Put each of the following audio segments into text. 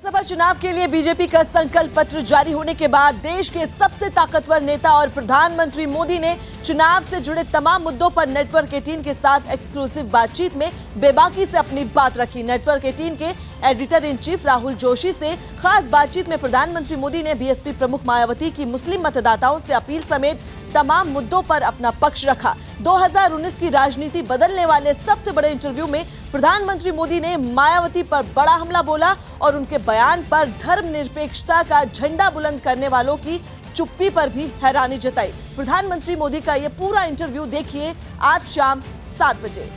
लोकसभा चुनाव के लिए बीजेपी का संकल्प पत्र जारी होने के बाद देश के सबसे ताकतवर नेता और प्रधानमंत्री मोदी ने चुनाव से जुड़े तमाम मुद्दों पर नेटवर्क 18 के साथ एक्सक्लूसिव बातचीत में बेबाकी से अपनी बात रखी। नेटवर्क 18 के editor in chief Rahul Joshi से खास बातचीत में प्रधानमंत्री मोदी ने बीएसपी प्रमुख मायावती की मुस्लिम मतदाताओं से अपील समेत तमाम मुद्दों पर अपना पक्ष रखा। 2019 की राजनीति बदलने वाले सबसे बड़े इंटरव्यू में प्रधानमंत्री मोदी ने मायावती पर बड़ा हमला बोला और उनके बयान पर धर्मनिरपेक्षता का झंडा बुलंद करने वालों की चुप्पी पर भी हैरानी जताई। प्रधानमंत्री मोदी का यह पूरा इंटरव्यू देखिए आज शाम 7 बजे।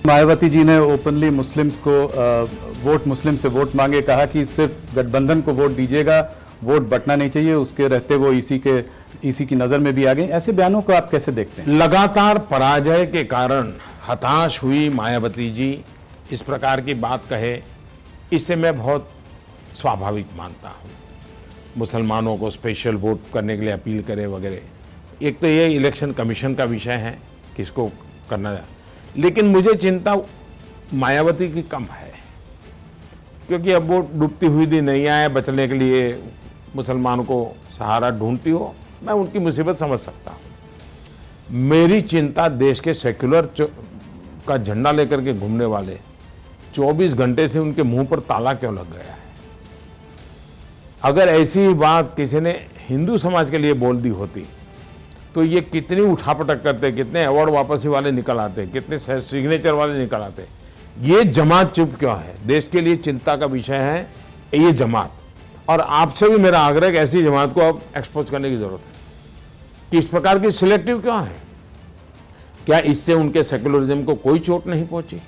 मायावती जी ने ओपनली मुस्लिम्स को मुस्लिम से वोट मांगे, कहा कि सिर्फ गठबंधन को वोट दीजिएगा, वोट बंटना नहीं चाहिए। उसके रहते वो इसी की नजर में भी आ गए। ऐसे बयानों को आप कैसे देखते हैं? लगातार पराजय के कारण हताश हुई मायावती जी इस प्रकार की बात कहे, इसे मैं बहुत स्वाभाविक मानता हूँ। मुसलमानों को स्पेशल वोट करने के लिए अपील करे वगैरह, एक तो ये इलेक्शन कमीशन का विषय है किसको करना है, लेकिन मुझे चिंता मायावती की कम है, क्योंकि अब वो डूबती हुई दी नैया है, बचने के लिए मुसलमानों को सहारा ढूंढती हो। मैं उनकी मुसीबत समझ सकता हूँ। मेरी चिंता देश के सेक्युलर का झंडा लेकर के घूमने वाले 24 घंटे से उनके मुंह पर ताला क्यों लग गया है। अगर ऐसी बात किसी ने हिंदू समाज के लिए बोल दी होती तो ये कितनी उठापटक करते, कितने अवार्ड वापसी वाले निकल आते, कितने सिग्नेचर वाले निकल आते। ये जमात चुप क्यों है? देश के लिए चिंता का विषय है ये जमात। और आपसे भी मेरा आग्रह है कि ऐसी जमात को अब एक्सपोज करने की जरूरत है कि इस प्रकार की सिलेक्टिव क्यों है। क्या इससे उनके सेकुलरिज्म को कोई चोट नहीं पहुंची?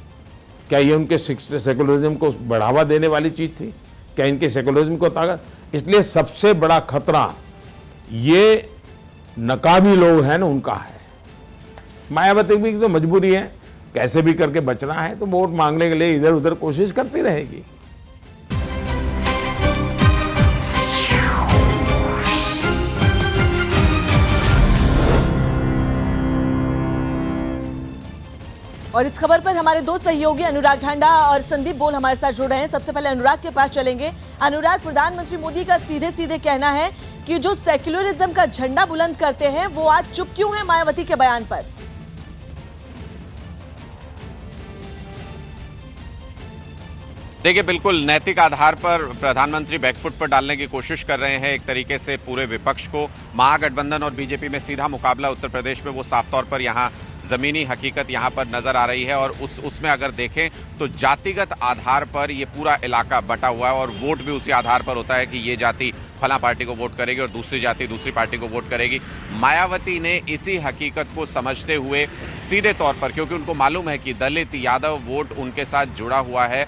क्या ये उनके सेकुलरिज्म को बढ़ावा देने वाली चीज थी? क्या इनके सेकुलरिज्म को ताकत? इसलिए सबसे बड़ा खतरा ये नकाबी लोग हैं ना, उनका है। मायावती की तो मजबूरी है, कैसे भी करके बचना है, तो वोट मांगने के लिए इधर उधर कोशिश करती रहेगी। और इस खबर पर हमारे दो सहयोगी अनुराग ढांडा और संदीप बोल हमारे साथ जुड़ रहे हैं। सबसे पहले अनुराग के पास चलेंगे। अनुराग, प्रधानमंत्री मोदी का सीधे सीधे कहना है कि जो सेक्युलरिज्म का झंडा बुलंद करते हैं वो आज चुप क्यों है मायावती के बयान पर? देखिए, बिल्कुल नैतिक आधार पर प्रधानमंत्री बैकफुट पर डालने की कोशिश कर रहे हैं। एक तरीके से पूरे विपक्ष को महागठबंधन और बीजेपी में सीधा मुकाबला उत्तर प्रदेश में वो साफ तौर पर यहाँ जमीनी हकीकत यहाँ पर नजर आ रही है। और उसमें अगर देखें तो जातिगत आधार पर ये पूरा इलाका बटा हुआ है और वोट भी उसी आधार पर होता है कि ये जाति फला पार्टी को वोट करेगी और दूसरी जाति दूसरी पार्टी को वोट करेगी। मायावती ने इसी हकीकत को समझते हुए सीधे तौर पर, क्योंकि उनको मालूम है कि दलित यादव वोट उनके साथ जुड़ा हुआ है,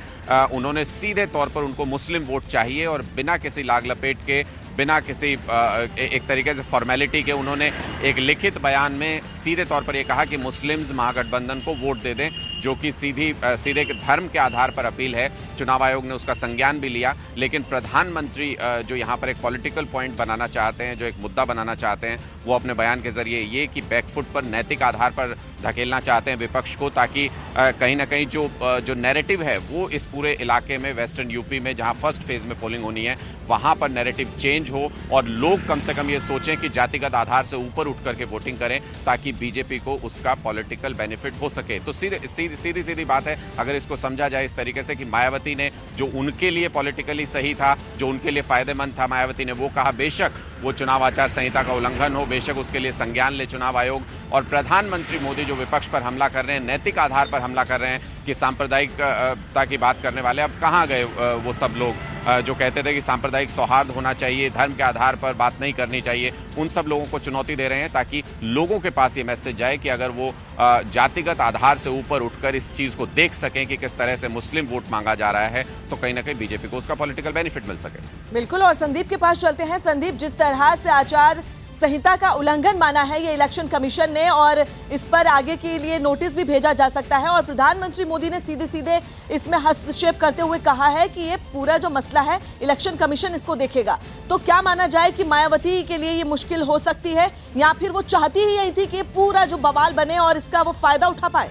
उन्होंने सीधे तौर पर उनको मुस्लिम वोट चाहिए और बिना किसी लाग लपेट के, बिना किसी एक तरीके से फॉर्मेलिटी के उन्होंने एक लिखित बयान में सीधे तौर पर यह कहा कि मुस्लिम्स महागठबंधन को वोट दे दें, जो कि सीधे धर्म के आधार पर अपील है। चुनाव आयोग ने उसका संज्ञान भी लिया। लेकिन प्रधानमंत्री जो यहाँ पर एक पॉलिटिकल पॉइंट बनाना चाहते हैं, जो एक मुद्दा बनाना चाहते हैं, वो अपने बयान के जरिए ये कि बैकफुट पर नैतिक आधार पर धकेलना चाहते हैं विपक्ष को, ताकि कहीं ना कहीं जो नैरेटिव है वो इस पूरे इलाके में, वेस्टर्न यूपी में जहाँ फर्स्ट फेज में पोलिंग होनी है, वहाँ पर नैरेटिव चेंज हो और लोग कम से कम ये सोचें कि जातिगत आधार से ऊपर उठ करके वोटिंग करें, ताकि बीजेपी को उसका पॉलिटिकल बेनिफिट हो सके। तो सीधी बात है, अगर इसको समझा जाए इस तरीके से कि मायावती ने जो उनके लिए पॉलिटिकली सही था, जो उनके लिए फायदेमंद था, मायावती ने वो कहा। बेशक वो चुनाव आचार संहिता का उल्लंघन हो, बेशक उसके लिए संज्ञान ले चुनाव आयोग। और प्रधानमंत्री मोदी जो विपक्ष पर हमला कर रहे हैं, नैतिक आधार पर हमला कर रहे हैं कि सांप्रदायिकता की बात करने वाले, अब कहाँ गए वो सब लोग जो कहते थे कि सांप्रदायिक सौहार्द होना चाहिए, धर्म के आधार पर बात नहीं करनी चाहिए। उन सब लोगों को चुनौती दे रहे हैं ताकि लोगों के पास ये मैसेज जाए कि अगर वो जातिगत आधार से ऊपर उठकर इस चीज को देख सकें कि किस तरह से मुस्लिम वोट मांगा जा रहा है, तो कहीं ना कहीं बीजेपी को उसका पॉलिटिकल बेनिफिट मिल सके। बिल्कुल। और संदीप के पास चलते हैं। संदीप, जिस तरह से आचार संहिता का उल्लंघन माना है ये इलेक्शन कमीशन ने और इस पर आगे के लिए नोटिस भी भेजा जा सकता है, और प्रधानमंत्री मोदी ने सीधे सीधे इसमें हस्तक्षेप करते हुए कहा है कि ये पूरा जो मसला है इलेक्शन कमीशन इसको देखेगा। तो क्या माना जाए कि मायावती के लिए ये मुश्किल हो सकती है, या फिर वो चाहती ही यही थी कि पूरा जो बवाल बने और इसका वो फायदा उठा पाए?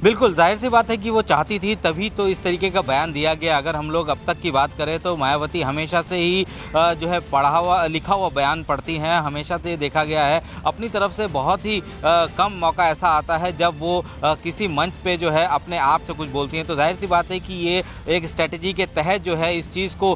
बिल्कुल, जाहिर सी बात है कि वो चाहती थी, तभी तो इस तरीके का बयान दिया गया। अगर हम लोग अब तक की बात करें तो मायावती हमेशा से ही जो है पढ़ा हुआ लिखा हुआ बयान पढ़ती हैं। हमेशा से देखा गया है अपनी तरफ से बहुत ही कम मौका ऐसा आता है जब वो किसी मंच पे जो है अपने आप से कुछ बोलती हैं। तो जाहिर सी बात है कि ये एक स्ट्रेटजी के तहत जो है इस चीज़ को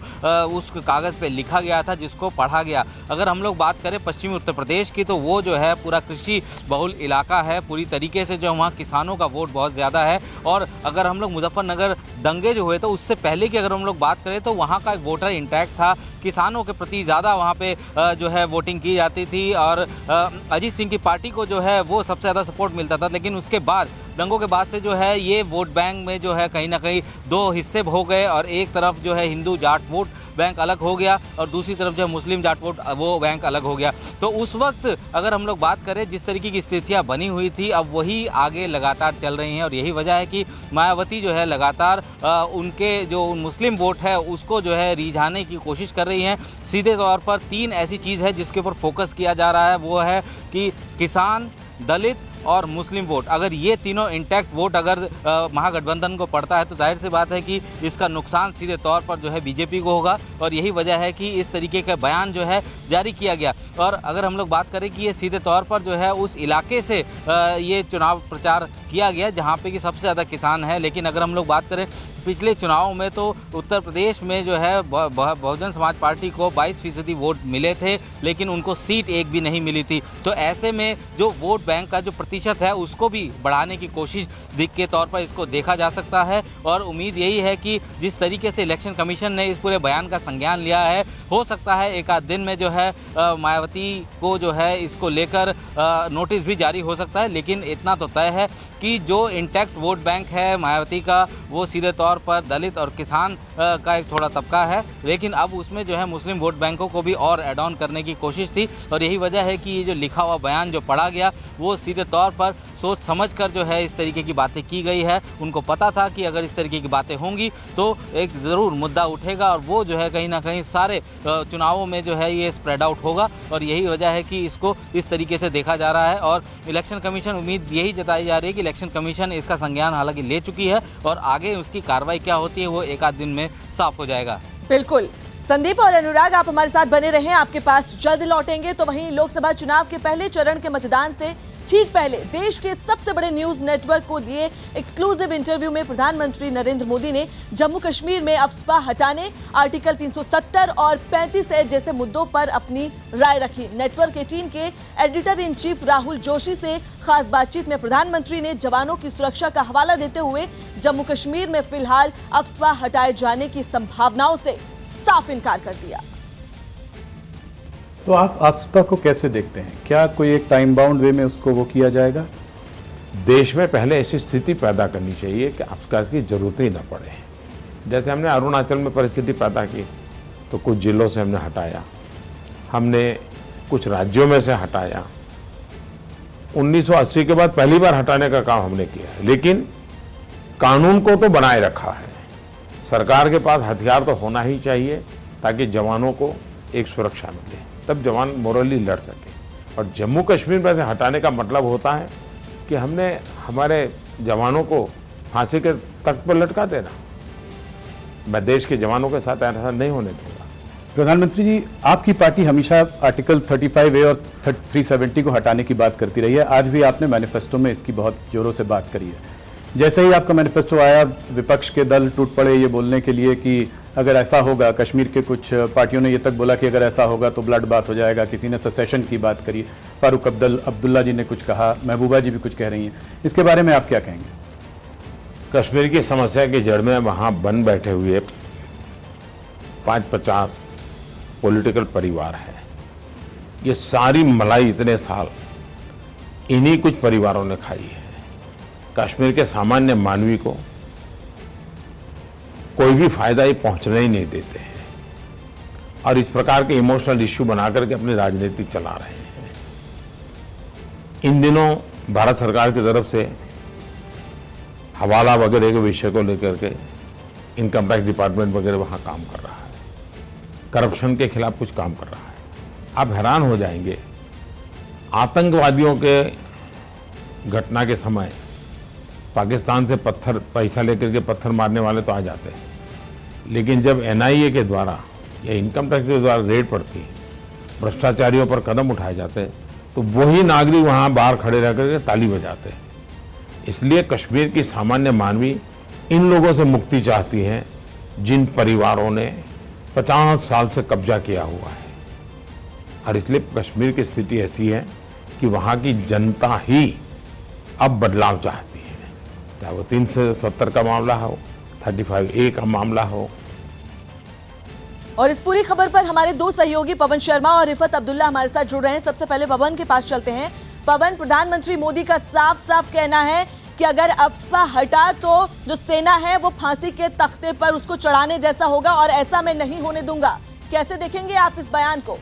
उस कागज़ पे लिखा गया था जिसको पढ़ा गया। अगर हम लोग बात करें पश्चिमी उत्तर प्रदेश की, तो वो जो है पूरा कृषि बहुल इलाका है। पूरी तरीके से जो वहाँ किसानों का वोट बहुत ज़्यादा है। और अगर हम लोग मुजफ्फरनगर दंगे जो हुए तो उससे पहले की अगर हम लोग बात करें तो वहाँ का एक वोटर इंटैक्ट था, किसानों के प्रति ज़्यादा वहाँ पे जो है वोटिंग की जाती थी और अजीत सिंह की पार्टी को जो है वो सबसे ज़्यादा सपोर्ट मिलता था। लेकिन उसके बाद दंगों के बाद से जो है ये वोट बैंक में जो है कहीं ना कहीं दो हिस्से हो गए और एक तरफ जो है हिंदू जाट वोट बैंक अलग हो गया और दूसरी तरफ जो है मुस्लिम जाट वोट वो बैंक अलग हो गया। तो उस वक्त अगर हम लोग बात करें जिस तरीके की स्थितियां बनी हुई थी, अब वही आगे लगातार चल रही हैं और यही वजह है कि मायावती जो है लगातार उनके जो मुस्लिम वोट है उसको जो है रिझाने की कोशिश कर रही हैं। सीधे तौर पर तीन ऐसी चीज़ है जिसके ऊपर फोकस किया जा रहा है, वो है कि किसान, दलित और मुस्लिम वोट। अगर ये तीनों इंटैक्ट वोट अगर महागठबंधन को पड़ता है तो जाहिर सी बात है कि इसका नुकसान सीधे तौर पर जो है बीजेपी को होगा और यही वजह है कि इस तरीके का बयान जो है जारी किया गया। और अगर हम लोग बात करें कि ये सीधे तौर पर जो है उस इलाके से ये चुनाव प्रचार किया गया जहाँ पे कि सबसे ज़्यादा किसान है। लेकिन अगर हम लोग बात करें पिछले चुनावों में तो उत्तर प्रदेश में जो है बहुजन समाज पार्टी को 22% वोट मिले थे, लेकिन उनको सीट एक भी नहीं मिली थी। तो ऐसे में जो वोट बैंक का जो प्रतिशत है उसको भी बढ़ाने की कोशिश दिख के तौर पर इसको देखा जा सकता है। और उम्मीद यही है कि जिस तरीके से इलेक्शन कमीशन ने इस पूरे बयान का संज्ञान लिया है, हो सकता है एक आध दिन में जो है मायावती को जो है इसको लेकर नोटिस भी जारी हो सकता है। लेकिन इतना तो तय है कि जो इंटैक्ट वोट बैंक है मायावती का वो सीधे तौर पर दलित और किसान का एक थोड़ा तबका है, लेकिन अब उसमें जो है मुस्लिम वोट बैंकों को भी और ऐड ऑन करने की कोशिश थी। और यही वजह है कि ये जो लिखा हुआ बयान जो पढ़ा गया वो सीधे तौर पर सोच समझ कर जो है इस तरीके की बातें की गई है। उनको पता था कि अगर इस तरीके की बातें होंगी तो एक ज़रूर मुद्दा उठेगा और वो जो है कहीं ना कहीं सारे चुनावों में जो है ये स्प्रेड आउट होगा। और यही वजह है कि इसको इस तरीके से देखा जा रहा है और इलेक्शन कमीशन उम्मीद यही जताई जा रही है कि इलेक्शन कमीशन इसका संज्ञान हालांकि ले चुकी है और आगे उसकी कार्रवाई क्या होती है वो एक आध दिन में साफ हो जाएगा। बिल्कुल संदीप और अनुराग, आप हमारे साथ बने रहें, आपके पास जल्द लौटेंगे। तो वहीं लोकसभा चुनाव के पहले चरण के मतदान से ठीक पहले देश के सबसे बड़े न्यूज नेटवर्क को दिए एक्सक्लूसिव इंटरव्यू में प्रधानमंत्री नरेंद्र मोदी ने जम्मू कश्मीर में अफस्पा हटाने, आर्टिकल 370 और 35A जैसे मुद्दों पर अपनी राय रखी। नेटवर्क 18 के editor in chief Rahul Joshi से खास बातचीत में प्रधानमंत्री ने जवानों की सुरक्षा का हवाला देते हुए जम्मू कश्मीर में फिलहाल अफस्पा हटाए जाने की संभावनाओं से साफ इनकार कर दिया। तो आप अफस्पा को कैसे देखते हैं? क्या कोई एक टाइम बाउंड वे में उसको वो किया जाएगा? देश में पहले ऐसी स्थिति पैदा करनी चाहिए कि अफस्पा की जरूरत ही न पड़े। जैसे हमने अरुणाचल में परिस्थिति पैदा की तो कुछ जिलों से हमने हटाया, हमने कुछ राज्यों में से हटाया। 1980 के बाद पहली बार हटाने का काम हमने किया, लेकिन कानून को तो बनाए रखा है। सरकार के पास हथियार तो होना ही चाहिए ताकि जवानों को एक सुरक्षा मिले, तब जवान मोरली लड़ सके। और जम्मू कश्मीर में से हटाने का मतलब होता है कि हमने हमारे जवानों को फांसी के तख्त पर लटका देना। मैं देश के जवानों के साथ ऐसा नहीं होने दूंगा। प्रधानमंत्री जी, आपकी पार्टी हमेशा आर्टिकल 35A और 370 को हटाने की बात करती रही है। आज भी आपने मैनिफेस्टो में इसकी बहुत जोरों से बात करी है। जैसे ही आपका मैनिफेस्टो आया, विपक्ष के दल टूट पड़े ये बोलने के लिए कि अगर ऐसा होगा, कश्मीर के कुछ पार्टियों ने ये तक बोला कि अगर ऐसा होगा तो ब्लड बात हो जाएगा। किसी ने सेसेशन की बात करी, फारूक अब्दुल्ला जी ने कुछ कहा, महबूबा जी भी कुछ कह रही हैं। इसके बारे में आप क्या कहेंगे? कश्मीर की समस्या की जड़ में वहाँ बन बैठे हुए 50 पॉलिटिकल परिवार है। ये सारी मलाई इतने साल इन्हीं कुछ परिवारों ने खाई है। कश्मीर के सामान्य मानवी को कोई भी फायदा ये पहुंचने ही नहीं देते हैं और इस प्रकार के इमोशनल इश्यू बना करके अपनी राजनीति चला रहे हैं। इन दिनों भारत सरकार की तरफ से हवाला वगैरह के विषय को लेकर के इनकम टैक्स डिपार्टमेंट वगैरह वहाँ काम कर रहा है, करप्शन के खिलाफ कुछ काम कर रहा है। आप हैरान हो जाएंगे, आतंकवादियों के घटना के समय पाकिस्तान से पत्थर पैसा लेकर के पत्थर मारने वाले तो आ जाते हैं, लेकिन जब एनआईए के द्वारा या इनकम टैक्स के द्वारा रेड पड़ती है, भ्रष्टाचारियों पर कदम उठाए जाते हैं, तो वही नागरिक वहाँ बाहर खड़े रह करके ताली बजाते हैं। इसलिए कश्मीर की सामान्य मानवी इन लोगों से मुक्ति चाहती है जिन परिवारों ने 50 साल से कब्जा किया हुआ है। और इसलिए कश्मीर की स्थिति ऐसी है कि वहाँ की जनता ही अब बदलाव चाहती है, चाहे वो 370 का मामला हो, 35A का मामला हो। और इस पूरी खबर पर हमारे दो सहयोगी पवन शर्मा और रिफत अब्दुल्ला हमारे साथ जुड़ रहे हैं। सबसे पहले पवन के पास चलते हैं। पवन, प्रधानमंत्री मोदी का साफ साफ कहना है कि अगर अफस्पा हटा तो जो सेना है वो फांसी के तख्ते पर उसको चढ़ाने जैसा होगा और ऐसा मैं नहीं होने दूंगा। कैसे देखेंगे आप इस बयान को?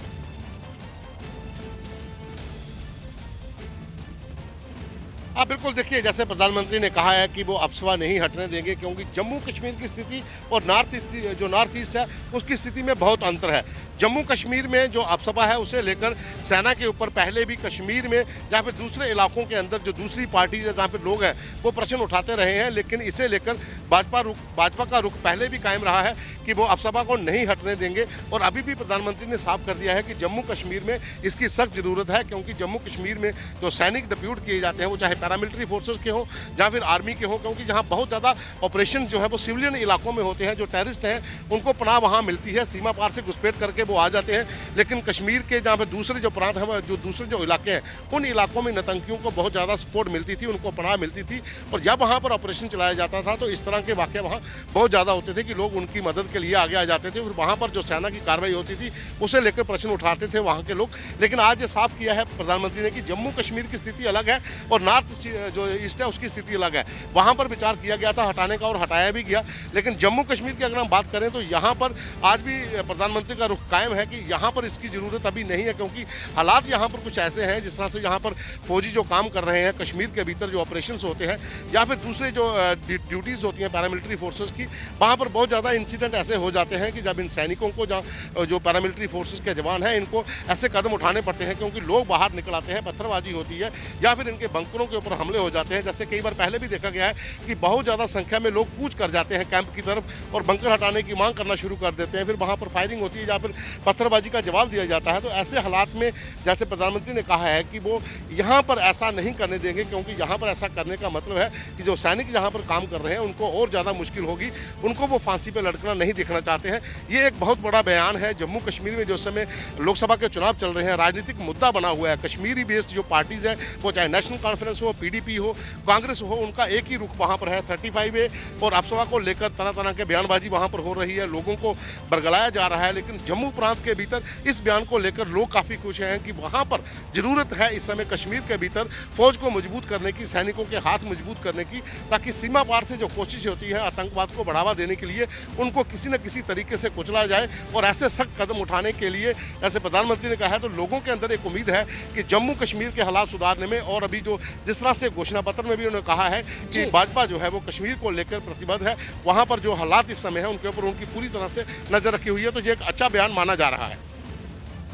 हाँ बिल्कुल, देखिए जैसे प्रधानमंत्री ने कहा है कि वो अफस्पा नहीं हटने देंगे, क्योंकि जम्मू कश्मीर की स्थिति और नॉर्थ ईस्ट है उसकी स्थिति में बहुत अंतर है। जम्मू कश्मीर में जो अफस्पा है उसे लेकर सेना के ऊपर पहले भी कश्मीर में या फिर दूसरे इलाकों के अंदर जो दूसरी पार्टी है जहाँ पर लोग हैं वो प्रश्न उठाते रहे हैं, लेकिन इसे लेकर भाजपा का रुख पहले भी कायम रहा है कि वो अफस्पा को नहीं हटने देंगे। और अभी भी प्रधानमंत्री ने साफ कर दिया है कि जम्मू कश्मीर में इसकी सख्त जरूरत है, क्योंकि जम्मू कश्मीर में जो सैनिक डिप्यूट किए जाते हैं वो चाहे पैरामिलिट्री फोर्सेस के हों या फिर आर्मी के हों, क्योंकि जहां बहुत ज़्यादा ऑपरेशन जो है वो सिविलियन इलाकों में होते हैं, जो टेररिस्ट हैं उनको पनाह वहां मिलती है, सीमा पार से घुसपैठ करके वो आ जाते हैं। लेकिन कश्मीर के जहाँ पर दूसरे जो प्रांत हैं, जो दूसरे जो इलाके हैं, उन इलाकों में नतंकियों को बहुत ज़्यादा सपोर्ट मिलती थी, उनको पनाह मिलती थी। और जब वहाँ पर ऑपरेशन चलाया जाता था तो इस तरह के वाक़े वहाँ बहुत ज़्यादा होते थे कि लोग उनकी मदद के लिए आगे आ जाते थे। फिर वहाँ पर जो सेना की कार्रवाई होती थी उसे लेकर प्रश्न उठाते थे वहाँ के लोग। लेकिन आज ये साफ किया है प्रधानमंत्री ने कि जम्मू कश्मीर की स्थिति अलग है और नॉर्थ जो ईस्ट है उसकी स्थिति अलग है। वहाँ पर विचार किया गया था हटाने का और हटाया भी गया, लेकिन जम्मू कश्मीर की अगर हम बात करें तो यहाँ पर आज भी प्रधानमंत्री का रुख कायम है कि यहाँ पर इसकी ज़रूरत अभी नहीं है, क्योंकि हालात यहाँ पर कुछ ऐसे हैं जिस तरह से यहाँ पर फौजी जो काम कर रहे हैं कश्मीर के भीतर, जो ऑपरेशन होते हैं या फिर दूसरे जो ड्यूटीज़ होती हैं पैरामिलिट्री फोर्सेस की, वहाँ पर बहुत ज़्यादा इंसिडेंट ऐसे हो जाते हैं कि जब इन सैनिकों को जो पैरामिलिट्री फोर्सेस के जवान हैं इनको ऐसे कदम उठाने पड़ते हैं, क्योंकि लोग बाहर निकल आते हैं, पत्थरबाजी होती है या फिर इनके बंकरों के ऊपर हमले हो जाते हैं। जैसे कई बार पहले भी देखा गया है कि बहुत ज़्यादा संख्या में लोग कूच कर जाते हैं कैंप की तरफ और बंकर हटाने की मांग करना शुरू कर देते हैं, फिर वहाँ पर फायरिंग होती है या फिर पत्थरबाजी का जवाब दिया जाता है। तो ऐसे हालात में जैसे प्रधानमंत्री ने कहा है कि वो यहाँ पर ऐसा नहीं करने देंगे, क्योंकि यहाँ पर ऐसा करने का मतलब है कि जो सैनिक यहाँ पर काम कर रहे हैं उनको और ज़्यादा मुश्किल होगी, उनको वो फांसी पर लटकना नहीं देखना चाहते हैं। ये एक बहुत बड़ा बयान है। जम्मू कश्मीर में जो समय लोकसभा के चुनाव चल रहे हैं, राजनीतिक मुद्दा बना हुआ है। कश्मीरी बेस्ड जो पार्टीज हैं वो चाहे नेशनल कॉन्फ्रेंस हो, PDP हो, कांग्रेस हो, उनका एक ही रुख वहाँ पर है 35A और अफस्पा को लेकर तरह तरह के बयानबाजी वहाँ पर हो रही है, लोगों को बरगलाया जा रहा है। लेकिन जम्मू प्रांत के भीतर इस बयान को लेकर लोग काफ़ी खुश हैं कि वहाँ पर ज़रूरत है इस समय कश्मीर के भीतर फौज को मजबूत करने की, सैनिकों के हाथ मजबूत करने की, ताकि सीमा पार से जो कोशिश होती है आतंकवाद को बढ़ावा देने के लिए उनको किसी न किसी तरीके से कुचला जाए। और ऐसे सख्त कदम उठाने के लिए जैसे प्रधानमंत्री ने कहा है तो लोगों के अंदर एक उम्मीद है कि जम्मू कश्मीर के हालात सुधारने में, और अभी जो जिस तरह से घोषणा पत्र में भी उन्होंने कहा है कि भाजपा जो है वो कश्मीर को लेकर प्रतिबद्ध है, वहाँ पर जो हालात इस समय है उनके ऊपर उनकी पूरी तरह से नजर रखी हुई है। तो ये एक अच्छा बयान माना जा रहा है।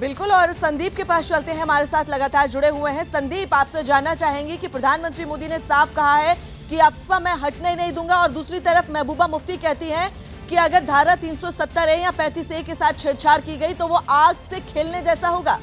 बिल्कुल, और संदीप के पास चलते हैं, हमारे साथ लगातार जुड़े हुए हैं। संदीप, आपसे जानना चाहेंगे कि प्रधानमंत्री मोदी ने साफ कहा है कि अफस्पा मैं हटने नहीं दूंगा, और दूसरी तरफ महबूबा मुफ्ती कहती हैं कि अगर धारा 370A या 35A के साथ छेड़छाड़ की गई तो वो आग से खेलने जैसा होगा।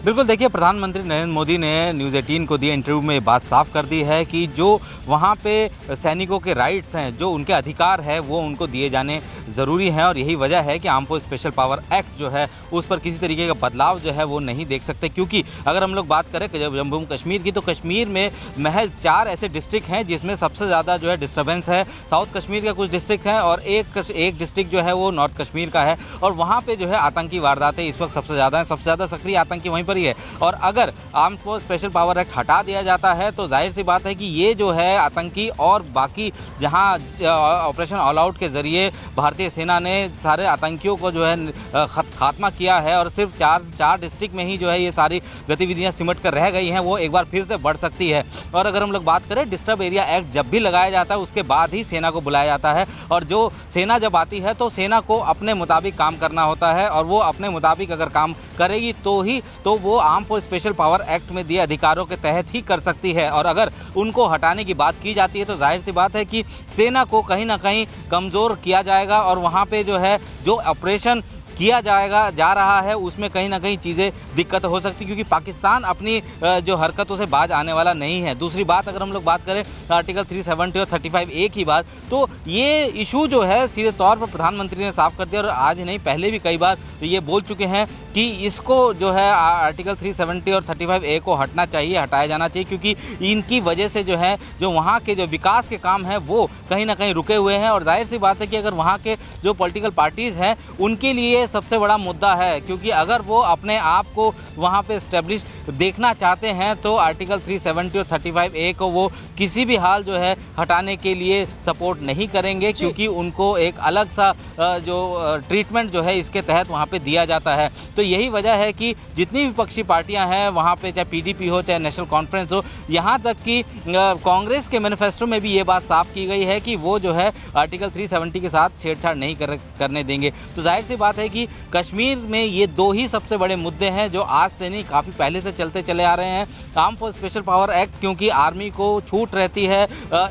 बिल्कुल, देखिए प्रधानमंत्री नरेंद्र मोदी ने न्यूज़ 18 को दिए इंटरव्यू में ये बात साफ कर दी है कि जो वहाँ पे सैनिकों के राइट्स हैं, जो उनके अधिकार है वो उनको दिए जाने ज़रूरी हैं, और यही वजह है कि arm force special power act जो है उस पर किसी तरीके का बदलाव जो है वो नहीं देख सकते। क्योंकि अगर हम लोग बात करें जम्मू कश्मीर की, तो कश्मीर में महज 4 ऐसे डिस्ट्रिक्ट हैं जिसमें सबसे ज़्यादा जो है डिस्टर्बेंस है। साउथ कश्मीर का कुछ डिस्ट्रिक्ट हैं और एक डिस्ट्रिक्ट जो है वो नॉर्थ कश्मीर का है, और वहाँ पर जो है आतंकी वारदातें इस वक्त सबसे ज़्यादा हैं, सबसे ज़्यादा सक्रिय आतंकी वहीं पर ही है। और अगर arm force special power act हटा दिया जाता है तो जाहिर सी बात है कि ये जो है आतंकी और बाकी जहां ऑपरेशन ऑल आउट के जरिए भारतीय सेना ने सारे आतंकियों को जो है खात्मा किया है, और सिर्फ चार डिस्ट्रिक्ट में ही जो है ये सारी गतिविधियां सिमट कर रह गई हैं, वो एक बार फिर से बढ़ सकती है। और अगर हम लोग बात करें डिस्टर्ब एरिया एक्ट जब भी लगाया जाता है उसके बाद ही सेना को बुलाया जाता है, और जो सेना जब आती है तो सेना को अपने मुताबिक काम करना होता है, और वो अपने मुताबिक अगर काम करेगी तो वो arm force special power act में दिए अधिकारों के तहत ही कर सकती है। और अगर उनको हटाने की बात की जाती है तो जाहिर सी बात है कि सेना को कहीं ना कहीं कमज़ोर किया जाएगा और वहाँ पे जो है जो ऑपरेशन किया जा रहा है उसमें कहीं ना कहीं चीज़ें दिक्कत हो सकती, क्योंकि पाकिस्तान अपनी जो हरकतों से बाज आने वाला नहीं है। दूसरी बात, अगर हम लोग बात करें आर्टिकल 370 और 35A की बात, तो ये इशू जो है सीधे तौर पर प्रधानमंत्री ने साफ कर दिया और आज नहीं पहले भी कई बार ये बोल चुके हैं कि इसको जो है आर्टिकल 370 और 35A को हटना चाहिए, हटाया जाना चाहिए, क्योंकि इनकी वजह से जो है जो वहाँ के जो विकास के काम हैं वो कहीं ना कहीं रुके हुए हैं। और जाहिर सी बात है कि अगर वहाँ के जो पॉलिटिकल पार्टीज़ हैं उनके लिए सबसे बड़ा मुद्दा है, क्योंकि अगर वो अपने आप को वहाँ पे एस्टेब्लिश देखना चाहते हैं तो आर्टिकल 370 और 35A को वो किसी भी हाल जो है हटाने के लिए सपोर्ट नहीं करेंगे, क्योंकि उनको एक अलग सा जो ट्रीटमेंट जो है इसके तहत वहाँ पे दिया जाता है। तो यही वजह है कि जितनी विपक्षी पार्टियां हैं वहाँ पे, चाहे PDP हो चाहे नेशनल कॉन्फ्रेंस हो, यहाँ तक कि कांग्रेस के मैनिफेस्टो में भी ये बात साफ की गई है कि वो जो है आर्टिकल 370 के साथ छेड़छाड़ नहीं करने देंगे। तो जाहिर सी बात है कि कश्मीर में ये दो ही सबसे बड़े मुद्दे हैं जो आज से नहीं काफ़ी पहले से चलते चले आ रहे हैं। Arm force special power act, क्योंकि आर्मी को छूट रहती है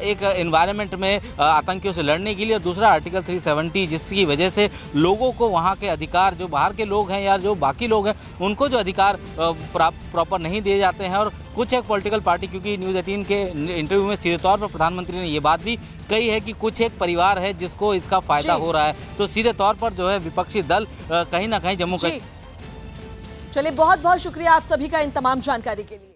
एक एनवायरनमेंट में आतंकियों से लड़ने के लिए, और दूसरा आर्टिकल 370 जिसकी वजह से लोगों को वहाँ के अधिकार, जो बाहर के लोग हैं या जो बाकी लोग हैं, उनको जो अधिकार प्रॉपर नहीं दिए जाते हैं। और कुछ एक पॉलिटिकल पार्टी, क्योंकि न्यूज़ 18 के इंटरव्यू में सीधे तौर पर प्रधानमंत्री ने ये बात भी कही है कि कुछ एक परिवार है जिसको इसका फायदा हो रहा है, तो सीधे तौर पर जो है विपक्षी दल कहीं ना कहीं जम्मू कश्मीर। चलिए, बहुत बहुत शुक्रिया आप सभी का इन तमाम जानकारी के लिए।